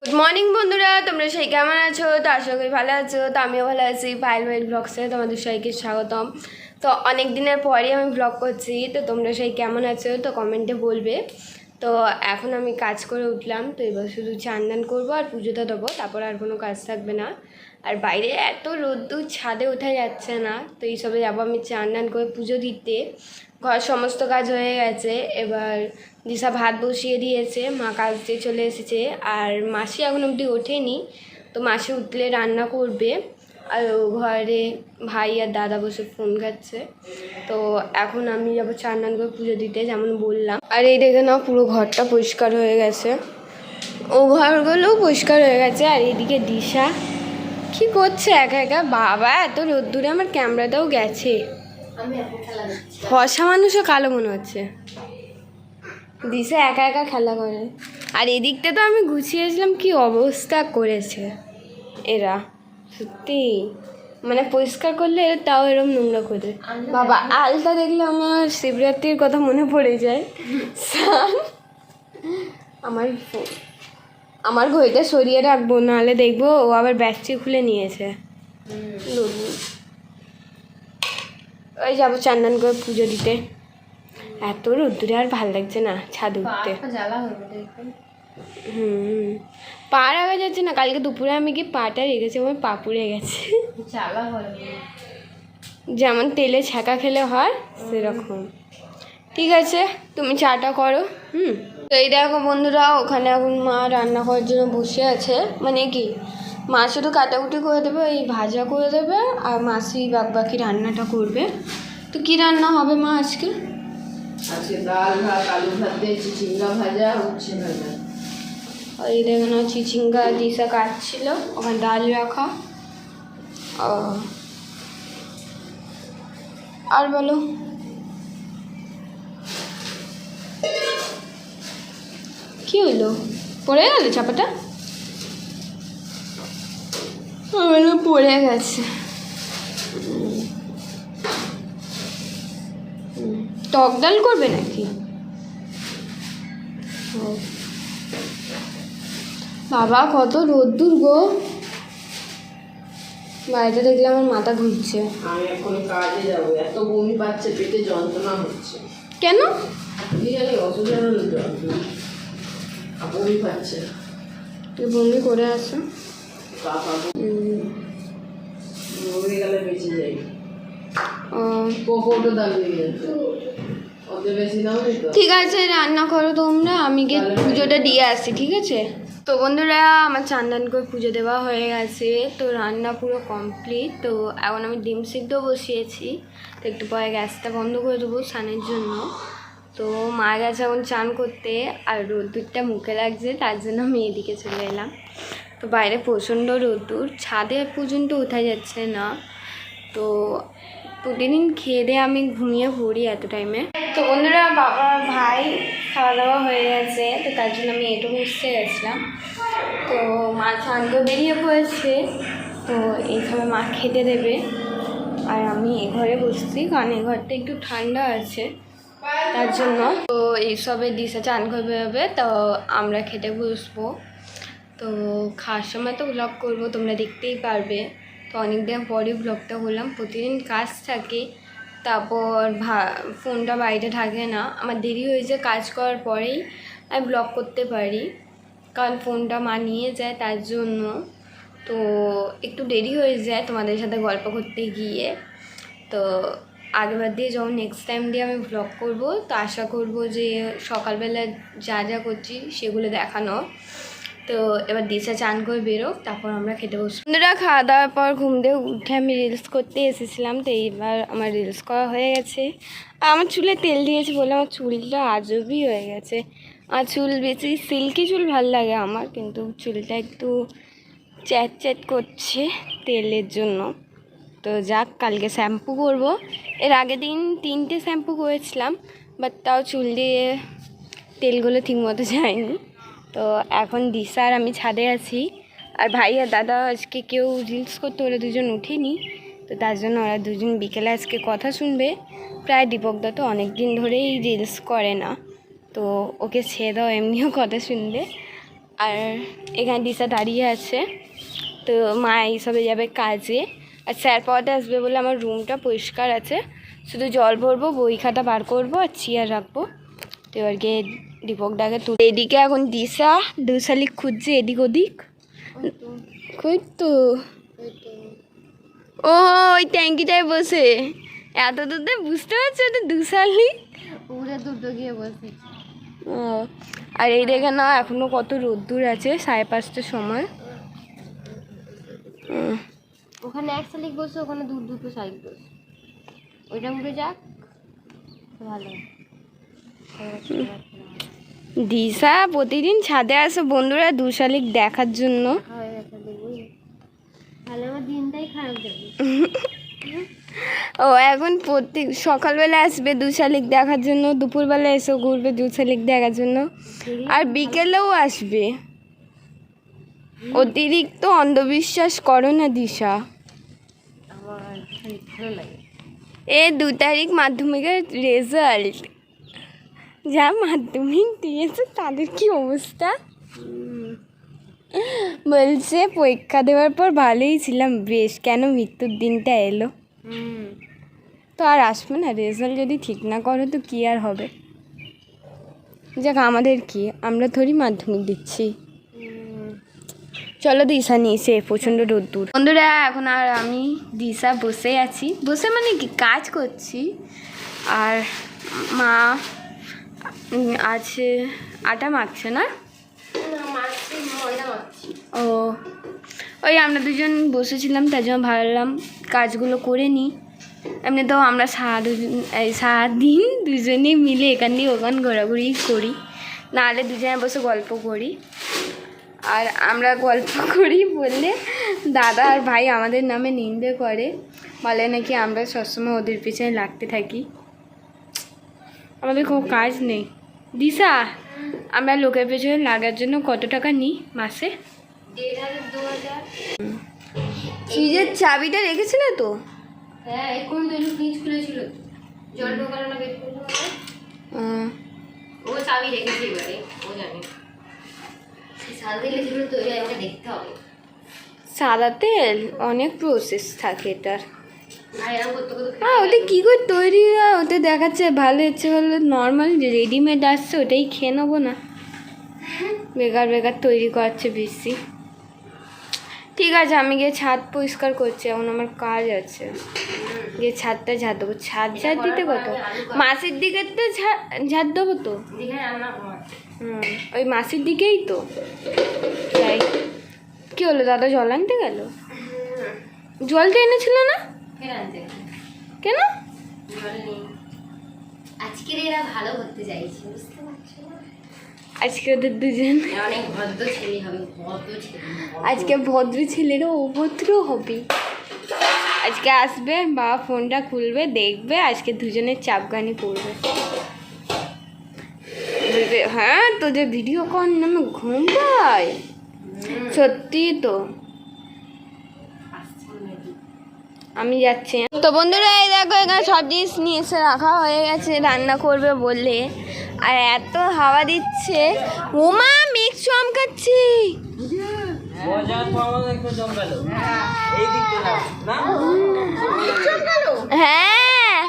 Good morning বন্ধুরা, তোমরা সেই কেমন আছো? তো আশা করি ভালো আছো। তো আমিও ভালো আছি। পায়েল ওয়েল ব্লগসে তোমাদের সবাইকে স্বাগতম। তো অনেক দিনের পরই আমি ব্লগ করছি। তো তোমরা সেই কেমন আছো তো কমেন্টে বলবে। তো এখন আমি কাজ করে উঠলাম। তো এবার শুধু চান দান করবো আর পুজোটা দেবো, তারপর আর কোনো কাজ থাকবে না। আর বাইরে এত রোদ্দুর, ছাদে ওঠা যাচ্ছে না। তো এইসবে যাবো আমি চান দান করে পুজো দিতে। ঘর সমস্ত কাজ হয়ে গেছে। এবার দিশা ভাত বসিয়ে দিয়েছে, মা কাজ দিয়ে চলে এসেছে। আর মাসি এখন অবধি ওঠেনি। তো মাসি উঠলে রান্না করবে। আর ঘরে ভাই আর দাদা বসে ফোন খাচ্ছে। তো এখন আমি যাবো চান দান করে পুজো দিতে, যেমন বললাম। আর এই দেখে নাও, পুরো ঘরটা পরিষ্কার হয়ে গেছে। ও ঘরগুলোও পরিষ্কার হয়ে গেছে। আর এইদিকে দিশা কি করছে একা একা? বাবা, এত রোদ্দুরে আমার ক্যামেরাটাও গেছে। ফর্সা মানুষও কালো মনে হচ্ছে। দিশা একা একা খেলা করে। আর এদিকটা তো আমি গুছিয়েছিলাম, কি অবস্থা করেছে এরা। সত্যি মানে পরিষ্কার করলে তাও এরকম নোংরা করে। বাবা, আলতা দেখলে আমার শিবরাত্রির কথা মনে পড়ে যায়। আমার আমার ঘড়িটা সরিয়ে রাখবো, নাহলে দেখবো ও আবার ব্যাগটি খুলে নিয়েছে। ওই যাবো চান্দান করে পুজো দিতে। এত রোদ্দুরে আর ভাল লাগছে না ছাদ উঠতে। পা রাখা যাচ্ছে না। কালকে দুপুরে আমি কি পাটা রেখেছি, আমার পা পুড়ে গেছে। যেমন তেলে ছ্যাঁকা খেলে হয় সেরকম। ঠিক আছে, তুমি চাটা করো। তো এই দেখো বন্ধুরা, ওখানে এখন মা রান্না করার জন্য বসে আছে। মানে কি, মা শুধু কাটাকুটি করে দেবে, এই ভাজা করে দেবে, আর মাসি বাকি রান্নাটা করবে। তো কি রান্না হবে মা আজকে? আজকে ডাল ভাত, আলু ভাতে, চিচিঙ্গা ভাজা, উচ্ছে ভাজা। এই দেখে না, চিচিঙ্গা দিশা কাটছিল, ওখানে ডাল রাখা। আর বলো, কি হইলো? পড়ে গেল চাপাটা? পড়ে গেছে। টক ডাল করবে নাকি? বাবা, কত রোদ্দুর গো। বাড়িতে দেখলে আমার মাথা ঘুরছে। আমি এখন কাজে যাবো, এত বমি পাচ্ছে, পেটে যন্ত্রণা হচ্ছে। কেন? অসাধারণ যন্ত্রণা, বমি পাচ্ছে। তুই বমি করে আসো। বমি গেলে বেঁচে যাই। কোকোটো দাম দিয়ে যাচ্ছে, ওদের বেশি দাম নেই তো। ঠিক আছে, রান্না করো তোমরা, আমি গিয়ে পুজোটা দিয়ে আসি। ঠিক আছে? তো বন্ধুরা, আমার চান্দান করে পুজো দেওয়া হয়ে গেছে। তো রান্না পুরো কমপ্লিট। তো এখন আমি ডিম সিদ্ধ বসিয়েছি। তো একটু পরে গ্যাসটা বন্ধ করে দেবো স্নানের জন্য। তো মা গেছে এখন চান করতে। আর রোদ্দুরটা মুখে লাগছে, তার জন্য আমি এদিকে চলে এলাম। তো বাইরে প্রচণ্ড রোদ্দুর, ছাদে পর্যন্ত ওঠা যাচ্ছে না। তো প্রতিদিন খেয়ে দিয়ে আমি ঘুমিয়ে পড়ি এত টাইমে। তো বন্ধুরা, বাবা ভাই খাওয়া দাওয়া হয়ে গেছে। তো তার জন্য আমি এটু বসতে গেছিলাম। তো মা স্নান করে বেরিয়ে পড়েছে। তো এইভাবে মা খেতে দেবে। আর আমি এ ঘরে বসছি, কারণ এই ঘরটা একটু ঠান্ডা আছে তার জন্য। তো এইসবে দিশা চান করে বেরোবে, তো আমরা খেতে বসবো। তো খাওয়ার সময় তো ব্লগ করবো, তোমরা দেখতেই পারবে। তো অনেক দিন পরে ব্লগটা করলাম। প্রতিদিন কাজ থাকে, তারপর ফোনটা বাড়িতে থাকে না। আমার দেরি হয়ে যায়, কাজ করার পরেই আমি ব্লগ করতে পারি, কারণ ফোনটা মা নিয়ে যায় তার জন্য। তো একটু দেরি হয়ে যায় তোমাদের সাথে গল্প করতে গিয়ে। তো আগেবার দিয়ে যখন নেক্সট টাইম দিয়ে আমি ব্লগ করব, তো আশা করব যে সকালবেলা যা যা করছি সেগুলো দেখানো। তো এবার দিশা চান করে বেরোক, তারপর আমরা খেতে বসবো। বন্ধুরা, খাওয়া দাওয়ার পর ঘুম দিয়ে উঠে আমি রিলস করতে এসেছিলাম। তো এইবার আমার রিলস করা হয়ে গেছে। আর আমার চুলে তেল দিয়েছি বলে আমার চুলটা আজবই হয়ে গেছে। আর চুল বেশি সিল্কি চুল ভাল লাগে আমার, কিন্তু চুলটা একটু চ্যাট চ্যাট করছে তেলের জন্য। তো যাক, কালকে শ্যাম্পু করবো। এর আগের দিন 3টে শ্যাম্পু করেছিলাম, বাট তাও চুল দিয়ে তেলগুলো ঠিকমতো যায়নি। তো এখন দিশা আর আমি ছাদে আছি। আর ভাই আর দাদা আজকে কেউ রিলস করতে, ওরা দুজন উঠেনি। তো তার জন্য ওরা দুজন বিকেলে আজকে কথা শুনবে। প্রায় দীপকদা তো অনেক দিন ধরেই রিলস করে না, তো ওকে ছেড়ে দাও, এমনিও কথা শুনবে। আর এখানে দিশা দাঁড়িয়ে আছে। তো মা এইসবে যাবে কাজে, আর স্যার পড়াতে আসবে বলে আমার রুমটা পরিষ্কার আছে, শুধু জল ভরবো, বই খাতা বার করবো আর চেয়ার রাখবো। তো এবার গিয়ে দীপকদাকে তুলে, এদিকে এখন দিশা দুশালিক খুঁজছে এদিক ওদিক। কই তো ও ওই ট্যাঙ্কিটায় বসে, এত দূর বুঝতে পারছো ওটা দুশালিক, পুরো দুটো গিয়ে বসে। ও আর এই দেখে না এখনো কত রোদ্দুর আছে, 5:30টার সময়। ওখানে এক শালিক বসে, ওখানে দুটো শালিক বসে, ওইটা উঠে যাক ভালো। দিশা প্রতিদিন ছাদে আসে বন্ধুরা দুশালিক দেখার জন্য। তাহলে আমার দিনটাই খারাপ যাবে। ও এখন প্রত্যেক সকালবেলা আসবে দুশালিক দেখার জন্য, দুপুরবেলা এসে ঘুরবে দুশালিক দেখার জন্য, আর বিকেলেও আসবে। অতিরিক্ত অন্ধবিশ্বাস করো না দিশা। আমার ভালো লাগে। 2 তারিখ মাধ্যমিকের রেজাল্ট, যা মাধ্যমিক দিয়েছে তাদের কি অবস্থা। বলছে পরীক্ষা দেওয়ার পর ভালোই ছিলাম বেশ, কেন মৃত্যুর দিনটা এলো। তো আর আসবে না, রেজাল্ট যদি ঠিক না করো তো কী আর হবে। যাক আমাদের কি, আমরা থোড়ি মাধ্যমিক দিচ্ছি। চলো দিশা নিয়েছে, প্রচণ্ড রোদ্দুর। বন্ধুরা এখন আর আমি দিশা বসে আছি, বসে মানে কি কাজ করছি, আর মা আছে আটা মাখছে না। ও ওই আমরা দুজন বসেছিলাম, তার জন্য ভাবলাম কাজগুলো করে নিই। এমনি তো আমরা সারাদিন দুজনে মিলে এখান দিয়ে ওখান ঘোরাঘুরি করি, নাহলে দুজনে বসে গল্প করি। আর আমরা গল্প করি বললে দাদা আর ভাই আমাদের নামে নিন্দে করে, বলে নাকি আমরা সবসময় ওদের পিছনে লাগতে থাকি, আমাদের কোনো কাজ নেই। দিশা আমরা লোকের পেছনে লাগার জন্য কত টাকা নিই মাসে? 1500-2000। ফ্রিজের চাবিটা রেখেছিলে তো? হ্যাঁ এখন তো ফ্রিজ খুলেছিল, জল ঢোকানো না বের করলো, ও চাবি রেখেছে এবারে, ও জানে সাদা তেলে যেগুলো তৈরি হয় আমাকে দেখতে হবে। সাদা তেল অনেক প্রসেস থাকে এটার। আর এরকম করতে করতে হ্যাঁ ওটা কী করে তৈরি হয়, ওতে দেখাচ্ছে ভালো হচ্ছে, বলে নর্মাল রেডিমেড আসছে ওটাই খেয়ে নেবো না, বেকার বেকার তৈরি করাচ্ছে বেশি। ঠিক আছে আমি গিয়ে ছাদ পরিষ্কার করছি, এখন আমার কাজ আছে, গিয়ে ছাদটা ঝাড় দেবো। ছাদ ঝাড় দিতে কত, মাসির দিকে তো ঝাড় দেবো তো। ওই মাসির দিকেই তো। তাই কী হলো, দাদা জল আনতে গেল? জলটা এনেছিল না কেন? আজকের এরা ভালো করতে চাইছে, বুঝতে পারছো না? আজকে ওদের দুজন অনেক ভদ্র ছেলে হবে, ভদ্র ছেলে। আজকে ভদ্র ছেলেরও অভদ্র হবে। আজকে আসবে, বাবা ফোনটা খুলবে, দেখবে আজকে দুজনের চাপগানি পড়বে, বলবে হ্যাঁ তোদের ভিডিও কল নামে ঘুম পায়। সত্যি তো, আমি যাচ্ছি। তো বন্ধুরা এই দেখো এখানে সব জিনিস নিয়ে এসে রাখা হয়ে গেছে, রান্না করবে বললে, আর এত হাওয়া দিচ্ছে, ওমা মেঘ চমকাচ্ছে। হ্যাঁ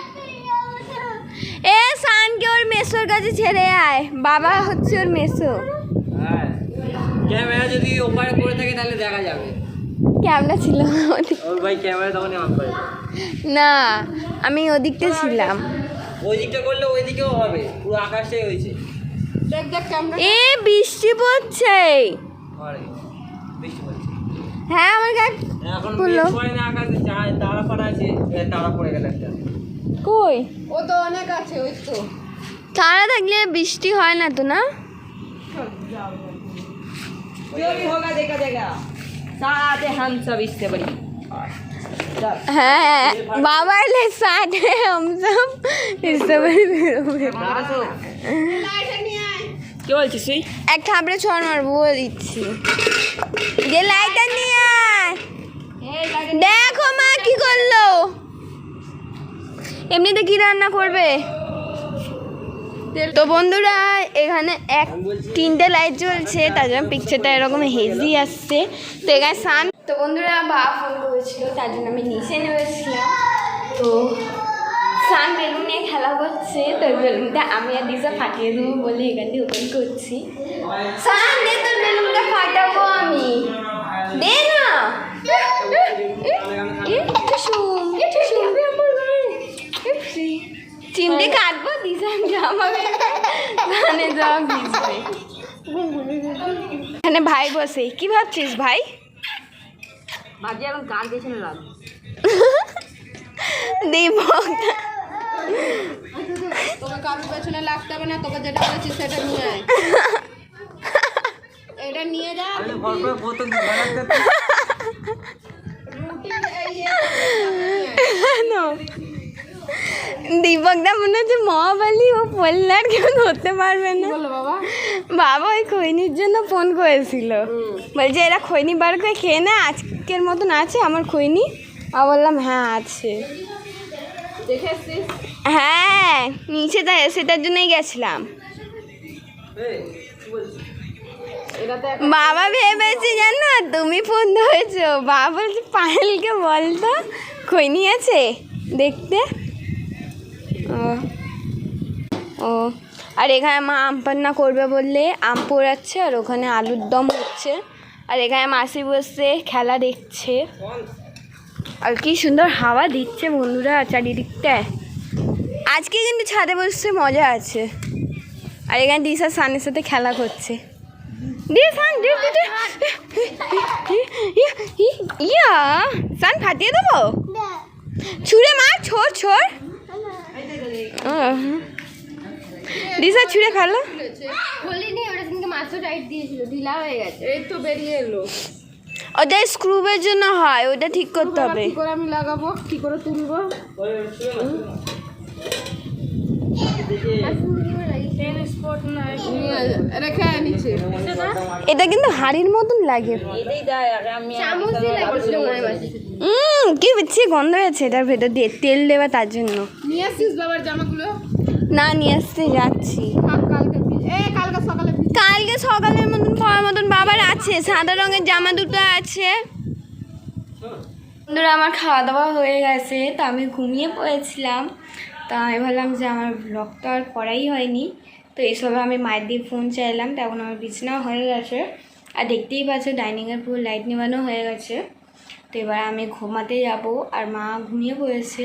এ সানকে ওর মেসোর কাছে ছেড়ে আয়, বাবা হচ্ছে ওর মেসো। ক্যামেরা যদি ওপারে পড়ে থাকে তাহলে দেখা যাবে। ক্যামেরা ছিল ওর ভাই ক্যামেরা তখনই অন করে। না আমি ওদিকটা ছিলাম। ওই দিকটা করলে ওই দিকেও হবে, পুরো আকাশটাই হয়েছে। এ বৃষ্টি পড়ছে। আরে বৃষ্টি পড়ছে। হ্যাঁ আমার গায়ে এখন পড়লো। মেঘ পড়ে না, আকাশে তারা পড়া আছে, তারা পড়ে গেল একটা। কই ও তো অনেক আছে, ওই তো তারা থাকলে বৃষ্টি হয় না তো না? जो भी होगा देखा जाएगा, साथ हम सब इससे बड़ी। হ্যাঁ বাবা এলে সাথে हम सब इससे बड़ी বেরোবে। কি বলছিস তুই? এক থাপড়ে ছড় মারবো বলে দিচ্ছি, যে লাইটার নিয়ে আয়। দেখো মা কি করলো, এমনিতে কি রান্না করবে? তো বন্ধুরা এখানে তিনটে লাইট জ্বলছে, তার জন্য পিকচারটা এরকম হেজি আসছে। তো এখানে সান, তো বন্ধুরা বাবা ফোন করেছিল, তার জন্য আমি নিচে নেমেছিলাম। তো সান বেলুন নিয়ে খেলা করছে, তো বেলুনটা আমি আর দিশা ফাটিয়ে দেবো বলে এখান দিয়ে ওপেন করছি। সান দে, তোর বেলুনটা ফাটাবো আমি, দে না। চিমটে কাটবো, দিশান জামা কানে যাওয়া ভিজবে। এখানে ভাই বসে, কি ভাবছিস ভাই? ভাবছি এখন কার পেছনে লাগবে। দীপক তোকে কারোর পেছনে লাগতে হবে না, তোকে যেটা বলেছিস সেটা নিয়ে আয়। এটা নিয়ে যা। দীপক দা মনে হচ্ছে মহাবালি, ও বললে আর কেউ ধরতে পারবে না। বাবা বাবা ওই খৈনির জন্য ফোন করেছিল, বলছে এরা খৈনি বার করে খেয়ে না, আজকের মতন আছে আমার খৈনি। আর বললাম হ্যাঁ আছে। দেখে এসছিস? হ্যাঁ নিচে তাই, সেটার জন্যই গেছিলাম। এটাতে বাবা ভেবেছি জানো তুমি ফোন ধরেছো, বাবা বলছে পায়েলকে বলতো খৈনি আছে দেখতে। ও আর এখানে মা আম পান্না করবে বললে আম পোড়াচ্ছে, আর ওখানে আলুর দম হচ্ছে, আর এখানে মাসি বসে খেলা দেখছে। আর কি সুন্দর হাওয়া দিচ্ছে বন্ধুরা চারিদিকটায়। আজকে কিন্তু ছাদে বসে মজা আছে। আর এখানে দিশা সানের সাথে খেলা করছে। ইয়া সান ফাটিয়ে দেবো, ছুঁড়ে মার, ছোড় ছোড়। দিশা ছুঁড়ে খালো। খুলিনি, ওটা কিন্তু মাছও টাইট দিয়েছিল, ঢিলা হয়ে গেছে। এই তো বেরিয়ে এলো। ওটা স্ক্রুবের জন্য হয়, ওটা ঠিক করতে হবে। কি করে আমি লাগাবো, কি করে তুলবো? রেখে নিচে। এটা কিন্তু হাড়ির মতন লাগে। চামচ দিয়ে লাগিয়েছিল মনে হয় মাছের সাথে। কি বিচ্ছি গন্ধ হয়েছে এটার ভেতর দিয়ে, তেল দেওয়া তার জন্য। নিয়ে আসছিস বাবার জামাগুলো? না নিয়ে আসতে যাচ্ছি। কালকে সকালে কালকে সকালের মতন পরার মতন বাবার আছে, সাদা রঙের জামা দুটো আছে। বন্ধুরা আমার খাওয়া দাওয়া হয়ে গেছে, তো আমি ঘুমিয়ে পড়েছিলাম। তা আমি ভাবলাম যে আমার ব্লগটা আর করাই হয়নি, তো এইসবে আমি মায়ের দিয়ে ফোন চাইলাম। তখন আমার বিছানাও হয়ে গেছে, আর দেখতেই পাচ্ছ ডাইনিংয়ের পুরো লাইট নেবানো হয়ে গেছে। তো এবার আমি ঘুমাতে যাব, আর মা ঘুমিয়ে পড়েছে,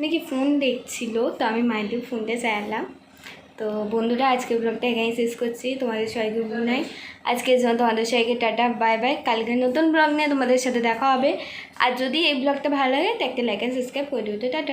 নাকি ফোন দেখছিল, তো আমি মায়ের দিয়ে ফোনটা চাইলাম। তো বন্ধুরা আজকে ব্লগটা এখানেই শেষ করছি। তোমাদের সবাইকে গুড নাইট। আজকের জন্য তোমাদের সবাইকে টাটা বাই বাই। কালকে নতুন ব্লগ নিয়ে তোমাদের সাথে দেখা হবে। আর যদি এই ব্লগটা ভালো লাগে তো একটা লাইক অ্যান্ড সাবস্ক্রাইব করে দিও। তো টাটা।